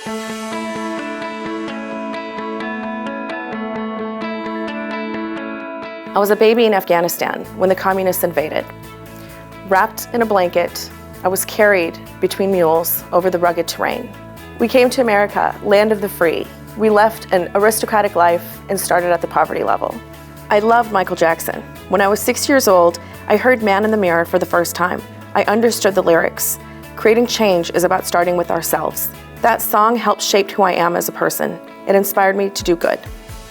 I was a baby in Afghanistan when the communists invaded. Wrapped in a blanket, I was carried between mules over the rugged terrain. We came to America, land of the free. We left an aristocratic life and started at the poverty level. I loved Michael Jackson. When I was 6 years old, I heard Man in the Mirror for the first time. I understood the lyrics. Creating change is about starting with ourselves. That song helped shape who I am as a person. It inspired me to do good.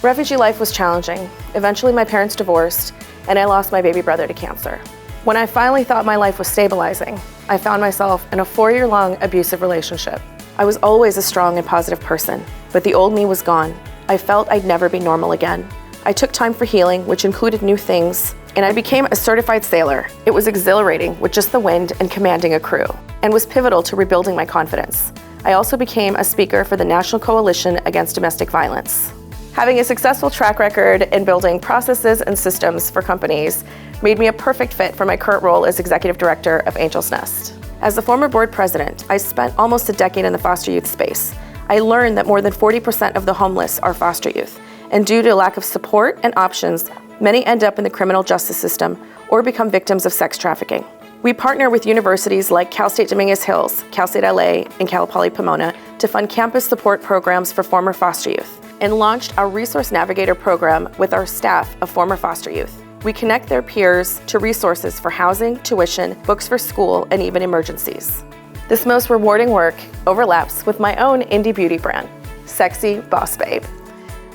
Refugee life was challenging. Eventually my parents divorced and I lost my baby brother to cancer. When I finally thought my life was stabilizing, I found myself in a 4-year-long abusive relationship. I was always a strong and positive person, but the old me was gone. I felt I'd never be normal again. I took time for healing, which included new things, and I became a certified sailor. It was exhilarating with just the wind and commanding a crew, and was pivotal to rebuilding my confidence. I also became a speaker for the National Coalition Against Domestic Violence. Having a successful track record in building processes and systems for companies made me a perfect fit for my current role as Executive Director of Angel's Nest. As the former board president, I spent almost a decade in the foster youth space. I learned that more than 40% of the homeless are foster youth, and due to a lack of support and options, many end up in the criminal justice system or become victims of sex trafficking. We partner with universities like Cal State Dominguez Hills, Cal State LA, and Cal Poly Pomona to fund campus support programs for former foster youth, and launched our Resource Navigator program with our staff of former foster youth. We connect their peers to resources for housing, tuition, books for school, and even emergencies. This most rewarding work overlaps with my own indie beauty brand, Sexy Boss Babe.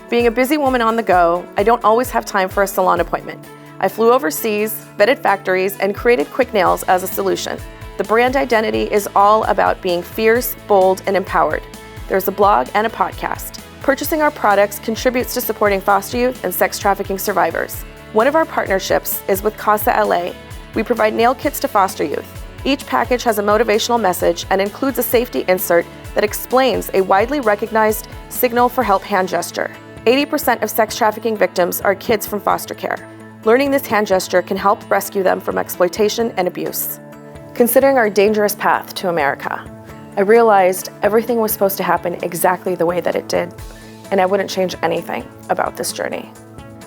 Being a busy woman on the go, I don't always have time for a salon appointment. I flew overseas, vetted factories, and created quick nails as a solution. The brand identity is all about being fierce, bold, and empowered. There's a blog and a podcast. Purchasing our products contributes to supporting foster youth and sex trafficking survivors. One of our partnerships is with Casa LA. We provide nail kits to foster youth. Each package has a motivational message and includes a safety insert that explains a widely recognized signal for help hand gesture. 80% of sex trafficking victims are kids from foster care. Learning this hand gesture can help rescue them from exploitation and abuse. Considering our dangerous path to America, I realized everything was supposed to happen exactly the way that it did, and I wouldn't change anything about this journey.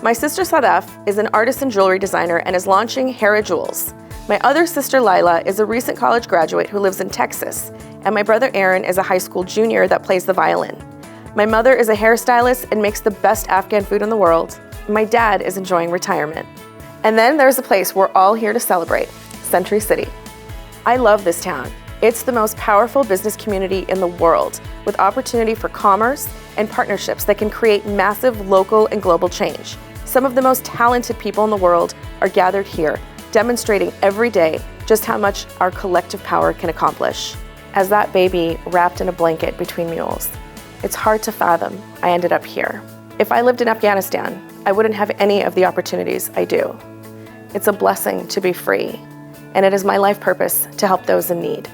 My sister Sadaf is an artist and jewelry designer and is launching Hera Jewels. My other sister Lila is a recent college graduate who lives in Texas, and my brother Aaron is a high school junior that plays the violin. My mother is a hairstylist and makes the best Afghan food in the world. My dad is enjoying retirement. And then there's a place we're all here to celebrate, Century City. I love this town. It's the most powerful business community in the world, with opportunity for commerce and partnerships that can create massive local and global change. Some of the most talented people in the world are gathered here, demonstrating every day just how much our collective power can accomplish. As that baby wrapped in a blanket between mules, it's hard to fathom I ended up here. If I lived in Afghanistan, I wouldn't have any of the opportunities I do. It's a blessing to be free, and it is my life purpose to help those in need.